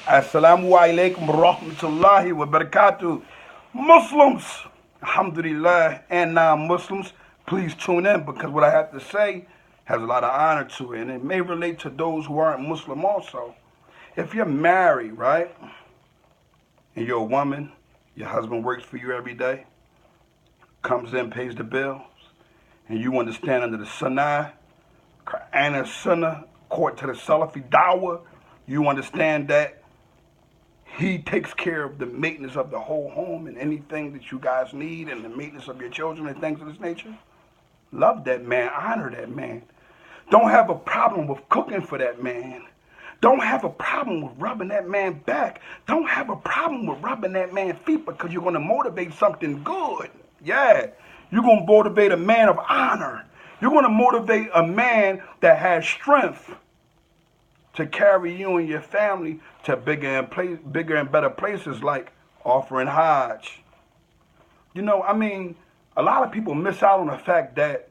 Assalaamualaykum Rahmatullahi wa Barakatuh. Muslims, Alhamdulillah, and non-Muslims, please tune in because what I have to say has a lot of honor to it, and it may relate to those who aren't Muslim also. If you're married, right, and you're a woman, your husband works for you every day, comes in, pays the bills, and you understand under the Sunnah, Qur'an Sunnah, according to the Salafi Dawah, you understand that he takes care of the maintenance of the whole home and anything that you guys need and the maintenance of your children and things of this nature. Love that man. Honor that man. Don't have a problem with cooking for that man. Don't have a problem with rubbing that man back. Don't have a problem with rubbing that man's feet because you're going to motivate something good. Yeah. You're going to motivate a man of honor. You're going to motivate a man that has strength to carry you and your family to bigger and better places like offering Hajj. A lot of people miss out on the fact that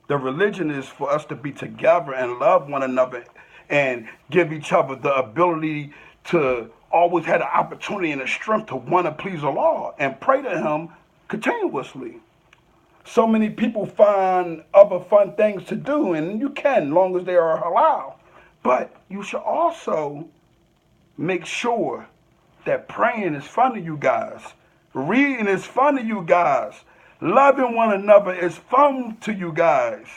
the religion is for us to be together and love one another and give each other the ability to always have the opportunity and the strength to want to please Allah and pray to Him continuously. So many people find other fun things to do, and you can, long as they are halal. But you should also make sure that praying is fun to you guys. Reading is fun to you guys. Loving one another is fun to you guys.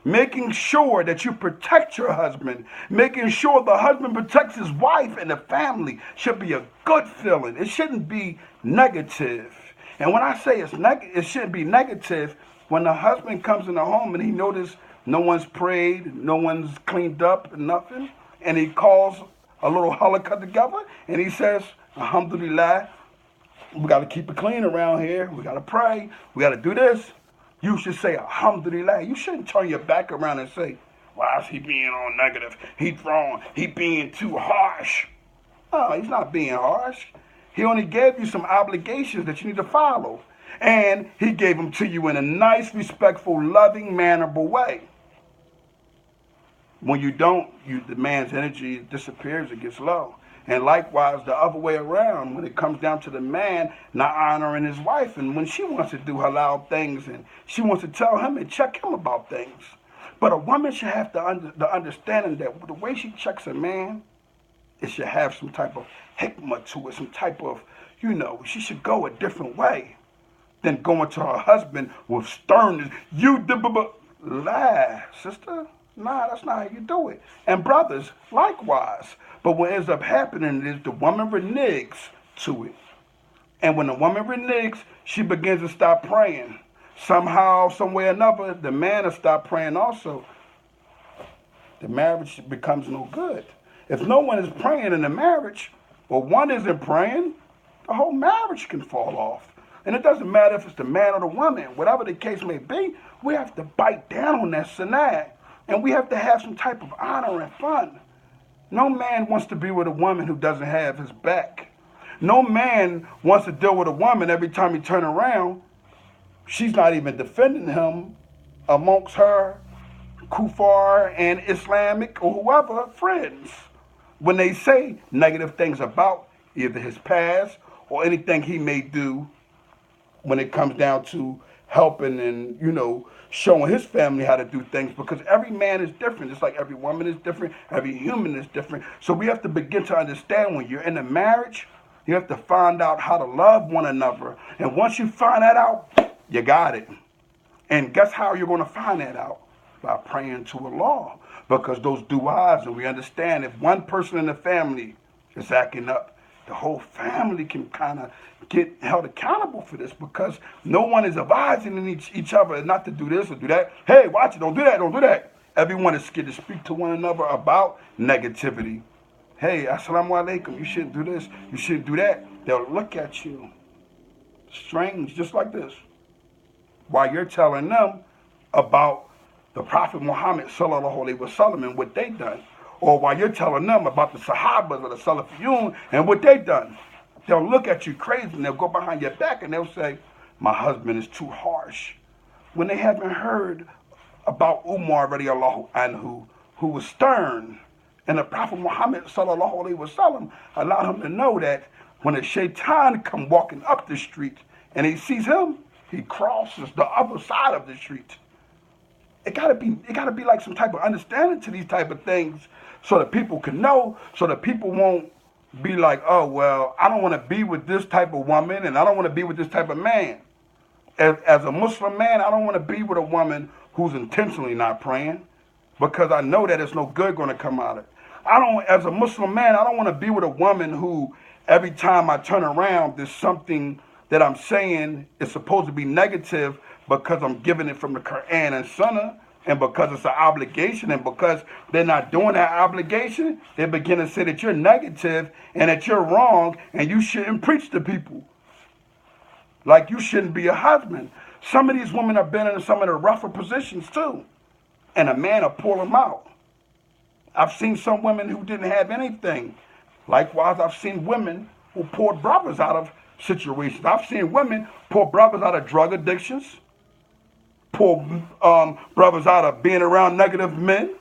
Making sure that you protect your husband. Making sure the husband protects his wife and the family should be a good feeling. It shouldn't be negative. And when I say it shouldn't be negative, when the husband comes in the home and he notices no one's prayed, no one's cleaned up, and nothing, and he calls a little halakha together, and he says, Alhamdulillah, we got to keep it clean around here. We got to pray. We got to do this. You should say, Alhamdulillah. You shouldn't turn your back around and say, why is he being all negative? He's wrong. He being too harsh. No, he's not being harsh. He only gave you some obligations that you need to follow. And he gave them to you in a nice, respectful, loving, mannerable way. When you don't, the man's energy disappears, it gets low. And likewise, the other way around, when it comes down to the man not honoring his wife, and when she wants to do halal things, and she wants to tell him and check him about things. But a woman should have the understanding that the way she checks a man, it should have some type of hikmah to it, some type of, she should go a different way than going to her husband with sternness. Lie, sister. Nah, that's not how you do it. And brothers, likewise. But what ends up happening is the woman reneges to it. And when the woman reneges, she begins to stop praying. Somehow, some way or another, the man will stop praying also. The marriage becomes no good. If no one is praying in the marriage, or one isn't praying, the whole marriage can fall off. And it doesn't matter if it's the man or the woman. Whatever the case may be, we have to bite down on that sunnah. And we have to have some type of honor and fun. No man wants to be with a woman who doesn't have his back. No man wants to deal with a woman every time he turns around. She's not even defending him amongst her kuffar and Islamic or whoever friends. When they say negative things about either his past or anything he may do when it comes down to helping and, showing his family how to do things, because every man is different. Just like every woman is different, every human is different. So we have to begin to understand when you're in a marriage, you have to find out how to love one another. And once you find that out, you got it. And guess how you're going to find that out? By praying to Allah. Because those du'as, and we understand if one person in the family is acting up, the whole family can kind of get held accountable for this, because no one is advising each other not to do this or do that. Hey, watch it. Don't do that. Don't do that. Everyone is scared to speak to one another about negativity. Hey, Assalaamualaykum. You shouldn't do this. You shouldn't do that. They'll look at you strange, just like this, while you're telling them about the Prophet Muhammad sallallahu alaihi wasallam and what they done. Or while you're telling them about the Sahabas or the Salafiyun and what they done. They'll look at you crazy and they'll go behind your back and they'll say, my husband is too harsh. When they haven't heard about Umar radiallahu anhu, who was stern And the Prophet Muhammad sallallahu alaihi wasallam allowed him to know that when a shaitan come walking up the street and he sees him, he crosses the other side of the street. It gotta be like some type of understanding to these type of things, so that people can know, so that people won't be like, oh well, I don't want to be with this type of woman, and I don't want to be with this type of man. As a Muslim man, I don't want to be with a woman who's intentionally not praying, because I know that there's no good going to come out of it. As a Muslim man, I don't want to be with a woman who every time I turn around, there's something that I'm saying is supposed to be negative because I'm giving it from the Quran and Sunnah, and because it's an obligation, and because they're not doing that obligation, they begin to say that you're negative and that you're wrong and you shouldn't preach to people. Like you shouldn't be a husband. Some of these women have been in some of the rougher positions too, and a man will pull them out. I've seen some women who didn't have anything. Likewise, I've seen women who pulled brothers out of situations. I've seen women pull brothers out of drug addictions, pull brothers out of being around negative men,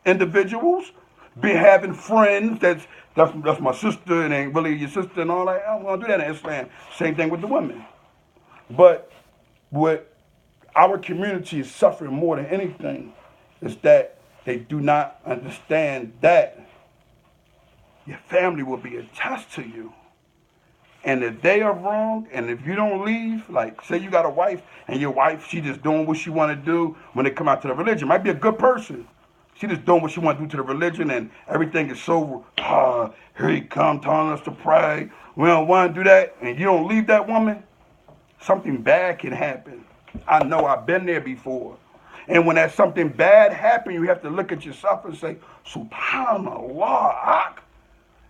individuals, be having friends that's my sister and ain't really your sister and all that. I don't want to do that in Islam. Same thing with the women. But what our community is suffering more than anything is that they do not understand that your family will be attached to you. And if they are wrong, and if you don't leave, like say you got a wife, and your wife, she just doing what she want to do when they come out to the religion. Might be a good person. She just doing what she want to do to the religion, and everything is so, here he come telling us to pray. We don't want to do that. And you don't leave that woman, something bad can happen. I know, I've been there before. And when that something bad happens, you have to look at yourself and say, Subhanallah,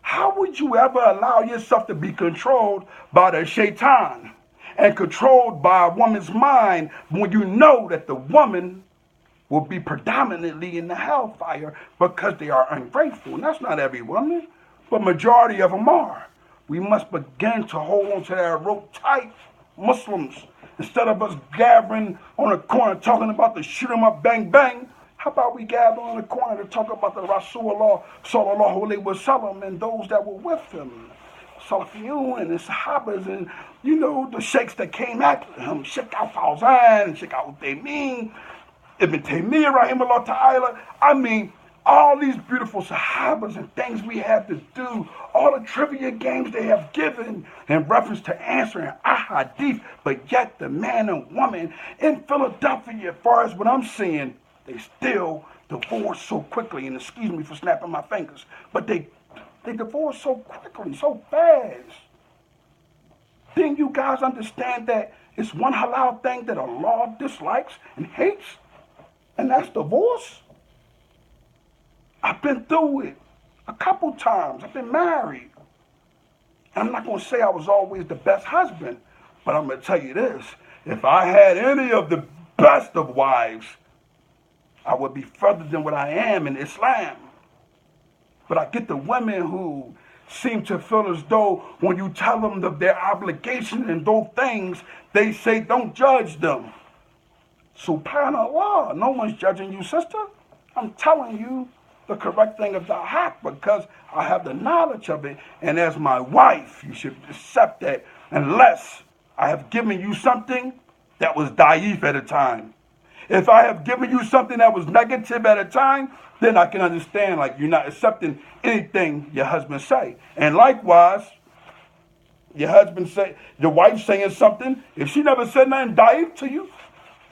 how would you ever allow yourself to be controlled by the shaitan and controlled by a woman's mind when you know that the woman will be predominantly in the hellfire because they are ungrateful? And that's not every woman, but majority of them are. We must begin to hold on to that rope tight, Muslims. Instead of us gathering on a corner talking about the shoot 'em up, bang, bang, how about we gather on the corner to talk about the Rasulullah sallallahu alaihi wasallam and those that were with him, Salafiyun and the Sahabas, and you know the sheikhs that came after him, Sheikh Al-Fawzan, Sheikh Al-Uthaymeen, Ibn Taymiyyah rahimahullah ta'ala. I mean, all these beautiful Sahabas and things we have to do, all the trivia games they have given in reference to answering ahadith, but yet the man and woman in Philadelphia, as far as what I'm seeing, they still divorce so quickly, and excuse me for snapping my fingers, but they divorce so quickly, so fast. Then you guys understand that it's one halal thing that Allah dislikes and hates, and that's divorce? I've been through it a couple times. I've been married. I'm not going to say I was always the best husband, but I'm going to tell you this. If I had any of the best of wives, I would be further than what I am in Islam. But I get the women who seem to feel as though when you tell them their obligation and those things, they say don't judge them. Subhanallah, no one's judging you, sister. I'm telling you the correct thing of the haq because I have the knowledge of it. And as my wife, you should accept that unless I have given you something that was da'if at a time. If I have given you something that was negative at a time, then I can understand like you're not accepting anything your husband say. And likewise, your wife saying something, if she never said nothing da'if to you,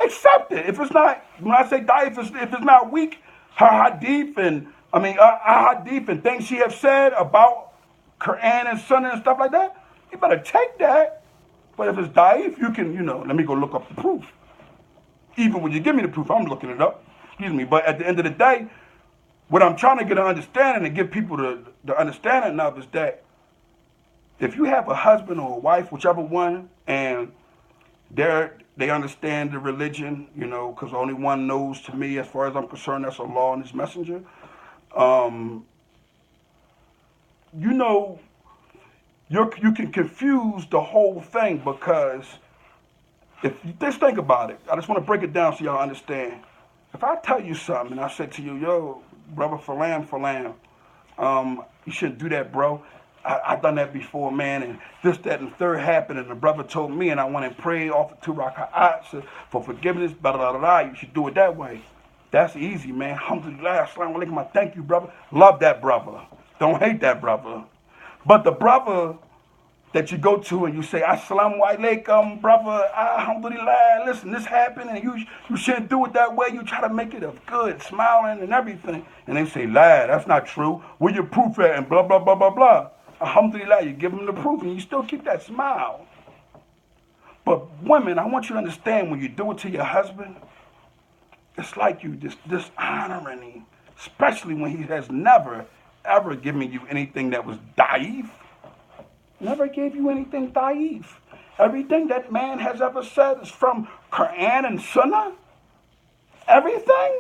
accept it. If it's not, when I say da'if, if it's not weak, her hadith and things she have said about Quran and Sunnah and stuff like that, you better take that. But if it's da'if, you can, let me go look up the proof. Even when you give me the proof, I'm looking it up. Excuse me. But at the end of the day, what I'm trying to get an understanding and give people the understanding of is that if you have a husband or a wife, whichever one, and they understand the religion, because only one knows to me, as far as I'm concerned, that's Allah and His Messenger. You can confuse the whole thing because if you just think about it, I just want to break it down so y'all understand. If I tell you something and I say to you, yo, brother Falam, You shouldn't do that, bro. I done that before, man, and this, that, and the third happened, and the brother told me, and I went and prayed, offered 2 raka'ats for forgiveness, blah, blah, blah, blah. You should do it that way. That's easy, man. Alhamdulillah, Assalaamualaykum, I thank you, brother. Love that brother. Don't hate that brother. But the brother that you go to and you say, Assalaamualaykum, brother, alhamdulillah, listen, this happened, and you shouldn't do it that way. You try to make it of good, smiling and everything. And they say, lad, that's not true. Where your proof at? And blah, blah, blah, blah, blah. Alhamdulillah, you give them the proof, and you still keep that smile. But women, I want you to understand, when you do it to your husband, it's like you dishonoring him, especially when he has never, ever given you anything that was da'if. Never gave you anything da'if. Everything that man has ever said is from Quran and Sunnah. Everything.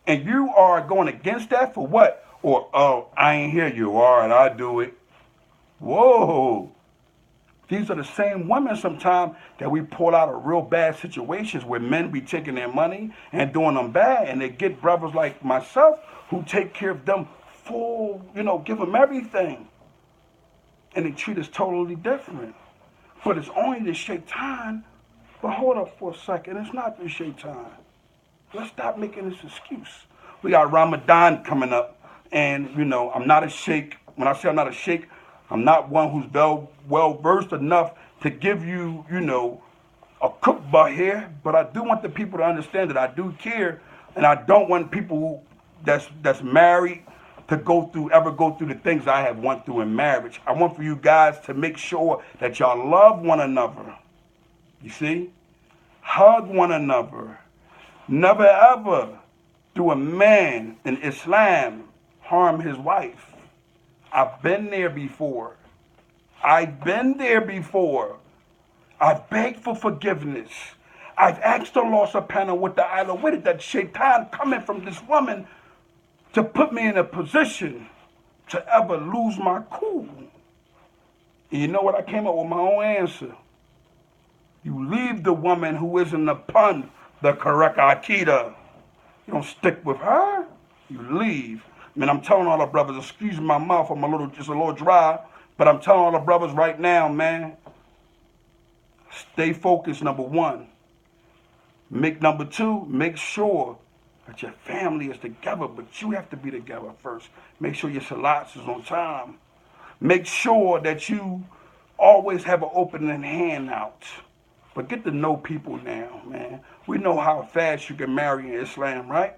And you are going against that for what? Or, oh, I ain't hear you. All right, I'll do it. Whoa. These are the same women sometimes that we pull out of real bad situations where men be taking their money and doing them bad. And they get brothers like myself who take care of them full, give them everything. And they treat us totally different. But it's only the shaitan. But hold up for a second. It's not the shaitan. Let's stop making this excuse. We got Ramadan coming up. And, I'm not a sheikh. When I say I'm not a sheikh, I'm not one who's well-versed enough to give you, a cookbook here. But I do want the people to understand that I do care. And I don't want people that's married to ever go through the things I have went through in marriage. I want for you guys to make sure that y'all love one another. You see? Hug one another. Never ever do a man in Islam harm his wife. I've been there before. I've begged for forgiveness. I've asked Allah subhanahu wa ta'ala, where did that shaitan coming from this woman to put me in a position to ever lose my cool? And you know what? I came up with my own answer. You leave the woman who isn't upon the correct Aqidah. You don't stick with her. You leave. Man, I'm telling all the brothers, excuse my mouth, I'm just a little dry, but I'm telling all the brothers right now, man, stay focused, number one. Number two, make sure that your family is together, but you have to be together first. Make sure your salats is on time. Make sure that you always have an opening hand out. But get to know people now, man. We know how fast you can marry in Islam, right?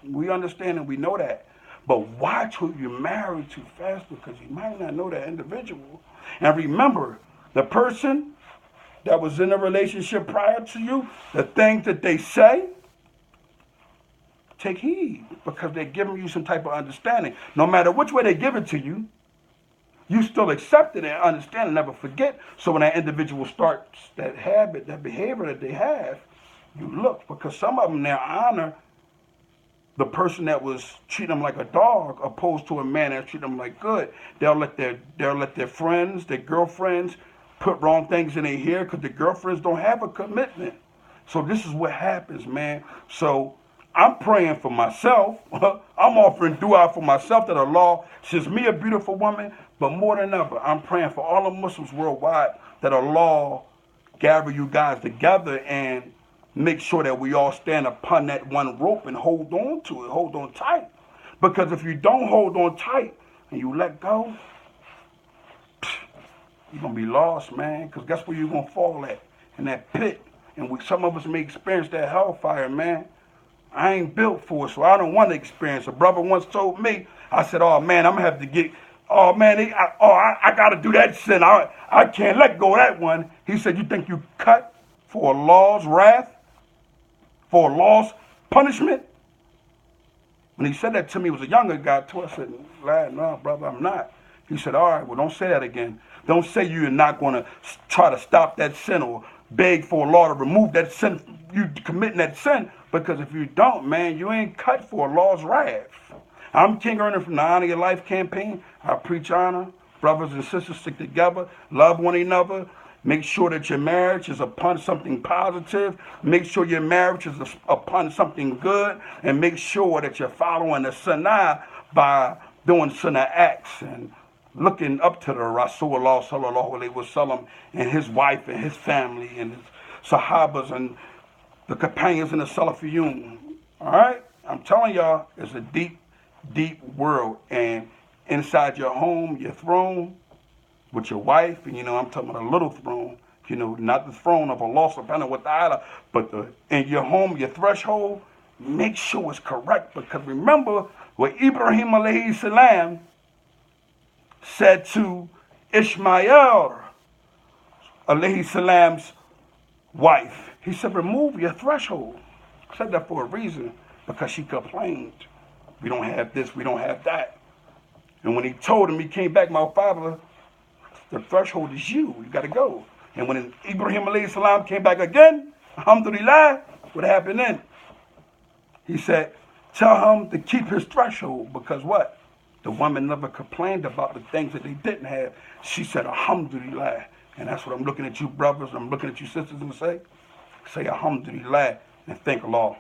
We understand and we know that. But watch who you marry too fast, because you might not know that individual. And remember, the person that was in a relationship prior to you, the things that they say, take heed, because they're giving you some type of understanding. No matter which way they give it to you, you still accept it and understand and never forget. So when that individual starts that habit, that behavior that they have, you look, because some of them now honor the person that was treating them like a dog, opposed to a man that treating them like good. They'll let their friends, their girlfriends, put wrong things in their hair because the girlfriends don't have a commitment. So this is what happens, man. So I'm praying for myself. I'm offering dua for myself that Allah sends me a beautiful woman. But more than ever, I'm praying for all the Muslims worldwide that Allah gather you guys together and make sure that we all stand upon that one rope and hold on to it. Hold on tight. Because if you don't hold on tight and you let go, you're going to be lost, man. Because guess where you're going to fall at? In that pit. And some of us may experience that hellfire, man. I ain't built for it, so I don't want to experience it. A brother once told me, I said, oh, man, I'm going to have to get, I got to do that sin. I can't let go of that one. He said, you think you cut for Allah's wrath? For Allah's punishment? When he said that to me, it was a younger guy too. I said, lad, no, brother, I'm not. He said, all right, well, don't say that again. Don't say you're not going to try to stop that sin or beg for Allah to remove that sin, you committing that sin, because if you don't, man, you ain't cut for Allah's wrath. I'm Kingearner from the Honor Your Life campaign. I preach honor. Brothers and sisters, stick together, love one another. Make sure that your marriage is upon something positive. Make sure your marriage is upon something good. And make sure that you're following the sunnah by doing sunnah acts and looking up to the Rasulullah sallallahu alaihi wasallam and his wife and his family and his sahabas and the companions in the Salafiyun. All right? I'm telling y'all, it's a deep, deep world. And inside your home, your throne, with your wife, and I'm talking about a little throne, not the throne of Allah subhanahu wa ta'ala, but in your home, your threshold, make sure it's correct. Because remember what Ibrahim alayhi salam said to Ishmael alayhi salam's wife. He said, remove your threshold. He said that for a reason, because she complained. We don't have this, we don't have that. And when he told him, he came back, my father, the threshold is you. You got to go. And when Ibrahim alayhi salam came back again, alhamdulillah, what happened then? He said, tell him to keep his threshold, because what? The woman never complained about the things that they didn't have. She said, alhamdulillah. And that's what I'm looking at you brothers, I'm looking at you sisters and say alhamdulillah and thank Allah.